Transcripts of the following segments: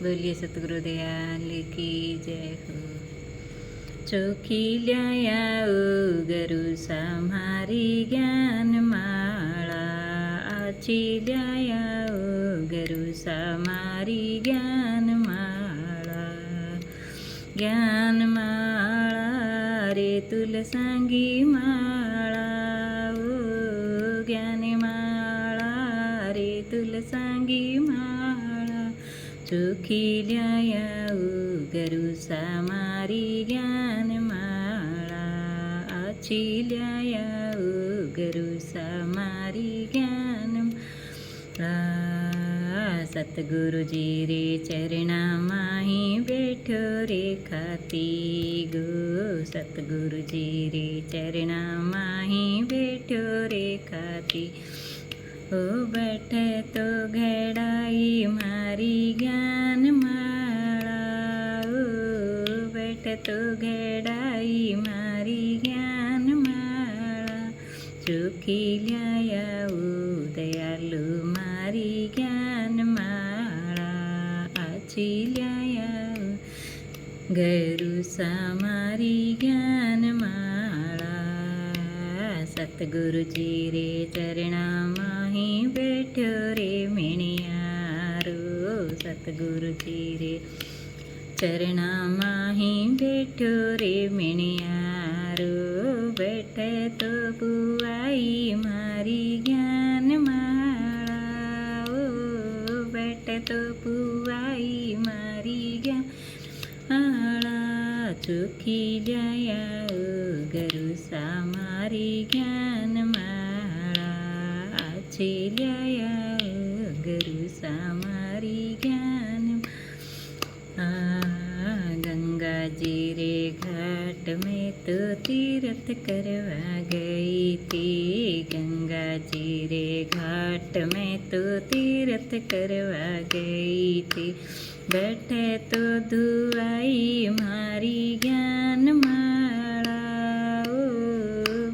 बोलिए सतगुरु दयाल की जय हो। ચોખી લ્યાયા ગરુ સમારી જ્ઞાન માળા, આછી લ્યાયા ગરુ સમારી જ્ઞાન માળા. જ્ઞાન માળા રે તુલસાંગી માળા, ઓ જ્ઞાની માળા રે તુલસાંગી માળા. ચોખી લ્યાયા ગરુ સમારી જ્ઞાન માળા, આછી લ્યાયા ગરુ સમારી જ્ઞાન માળા. સતગુરુજી રે ચરણામાં અહીં બેઠો રે ખાતી ગો, સતગુરુજી રે ચરણામાં અહીં બેઠો રે ખાતી. ઓ બેઠે તો ઘેડાઈ મારી જ્ઞાન માળા, ઓ બેઠે તો ઘેડાઈ મારી જ્ઞાન માળા. ચોખી લ્યાયા દયાલુ મારી જ્ઞાન માળા, આછી લ્યાયા ગરુ સમારી જ્ઞાન માળા. સતગુરુજી રે ચરણામાં અહીં બેઠો રે મેણિયારો, સતગુરુજી રે ચરણામાં અહીં બેઠો રે મેણિયારો. બેઠે તો પુવાઈ મારી જ્ઞાન માળા, ઓ બેઠે તો પુવાઈ મારી જ્ઞાન માળા. ચોખી લ્યાયા ગરુ સમારી જ્ઞાન માળા, આછી લ્યાયા ગરુ સમારી જ્ઞાન. ગંગાજી રે ઘાટ મેં તો તીરથ કરવા ગઈ તી, ગંગાજી રે ઘાટ મેં તો તીરથ કરવા ગઈ તી. બેઠે તો ધુવાઈ મારી જ્ઞાન માળા, ઓ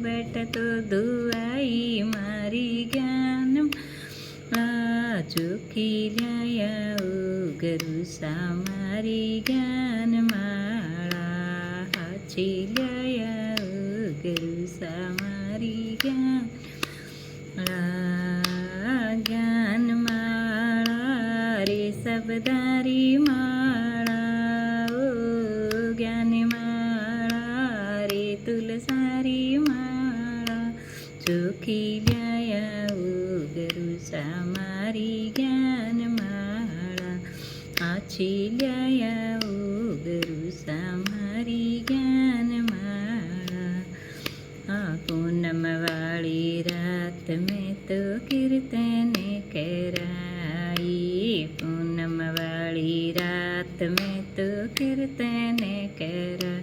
બેઠે તો ધુવાઈ મારી જ્ઞાન માળા. ચોખી લ્યાયા ગરુ સમારી જ્ઞાન માળા, આછી લ્યાયા ગરુ સમારી જ્ઞાન માળા. જ્ઞાન માળા રે સબદારી માળા, ઓ જ્ઞાન માળા રે તુલસારી માળા. ચોખી લ્યાયા ગરુ સમારી જ્ઞાન માળા, આછી લ્યાયા ગરુ સમારી જ્ઞાન માળા. પૂનમ વાળી રાત મેં તો કીર્તન કરાઈ, પૂનમ વાળી રાત મેં તો કીર્તન કરાઈ.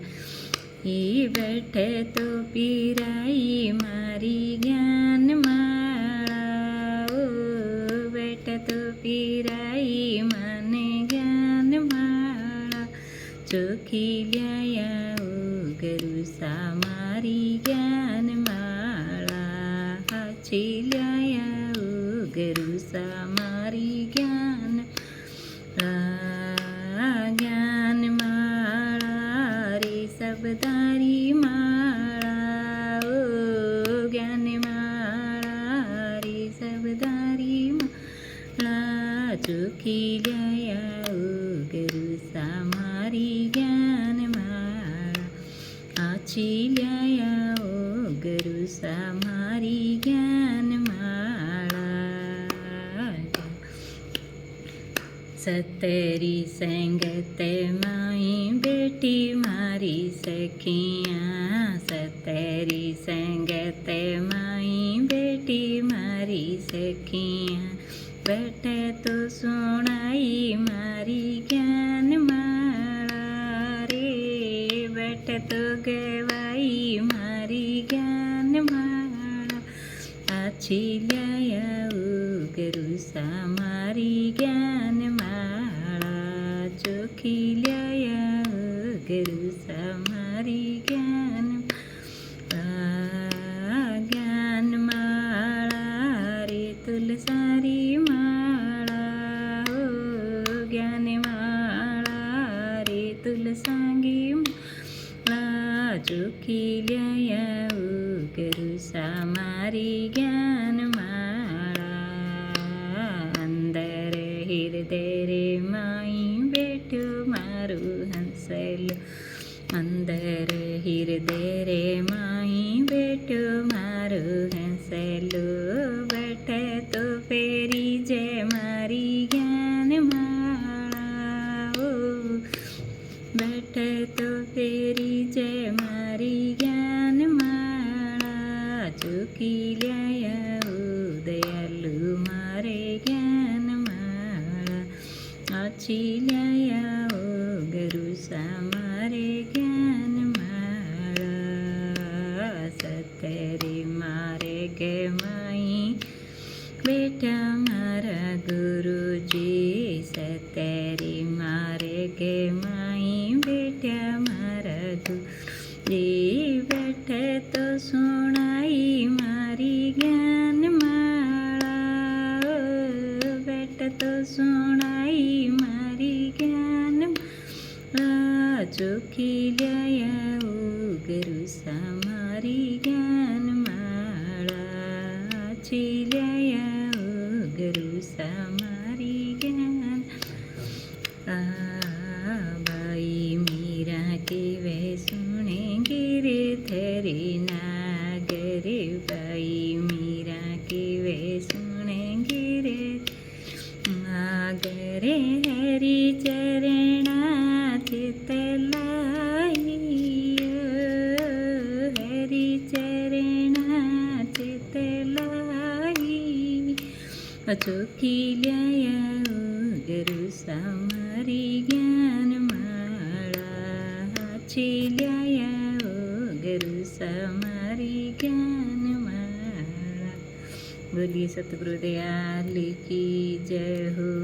બેઠે તો પીરાઈ મારી જ્ઞાન માળા, ઓ બેઠે તો પીરાઈ મને જ્ઞાન માળા. ચોખી લ્યાયા ગરુ સમારી જ્ઞાન માળા, આછી લ્યાયા ગરુ સમારી જ્ઞાન માળા. જ્ઞાન માળા રે સબદારી માળા, ઓ જ્ઞાન માળા રે સબદારી માળા. ચોખી લ્યાયા ગરુ સમારી જ્ઞાન માળા, આછી લ્યાયા ગરુ સમારી જ્ઞાન માળા. સતરી સંગત માઈ બેટી મારી સખિયા, સતરી સંગત માઈ બેટી મારી સખિયા. બેઠે તો સુણાઈ મારી જ્ઞાન માળા રે, બેઠે તો ગવાઈ મારી જ્ઞાન માળા. આછી લ્યાયા ગરુ સમારી જ્ઞાન માળા, ચોખી લ્યાયા ગરુ સમારી જ્ઞાન માળા. જ્ઞાન માળા રે તુલસારી માળા, ઓ જ્ઞાન માળા ફૂલ સાંગી ચોખી લયા ઉગરુસા મારી જ્ઞાન માળા અંદર હૃદય રે માઈ બેઠું મારું હંસલું અંદર હૃદય રે માઈ બેઠું મારું હંસલું બેઠે તો ફેરી જે મારી જ્ઞાન માળા બેઠે તો ફેરી જે મારી જ્ઞાન માળા ચૂકી લયા દયાલુ મારે જ્ઞાન માળા આછી લયા ગરુસા મારે જ્ઞાન માળા સતરે મારે કે માઈ બેઠા મારા ગુરુજી સતરે મારે કે માઈ બેઠા મારા ગુરુજી બેઠે તો સુણાઈ મારી જ્ઞાન માળા બેઠે તો સુણાઈ મારી જ્ઞાન માળા ચોખી લયા ગરુસા મારી જ્ઞાન માળા છીલયા ગરુસા મારી જ્ઞાન બાઈ મીરા કેવે સુણે ગિરધરી નાગરે બાઈ મીરા કેવે સુણે ગિરે નાગરે હરી ચરણા ચિતલાઈ હરી ચરણા ચિતલાઈ ચોખી લયા ગરુસા મારી જ્ઞાન માળા છીલયા ગરુસા મારી જ્ઞાન માળા બોલીએ સતગુરુદયાલ કી જય હો।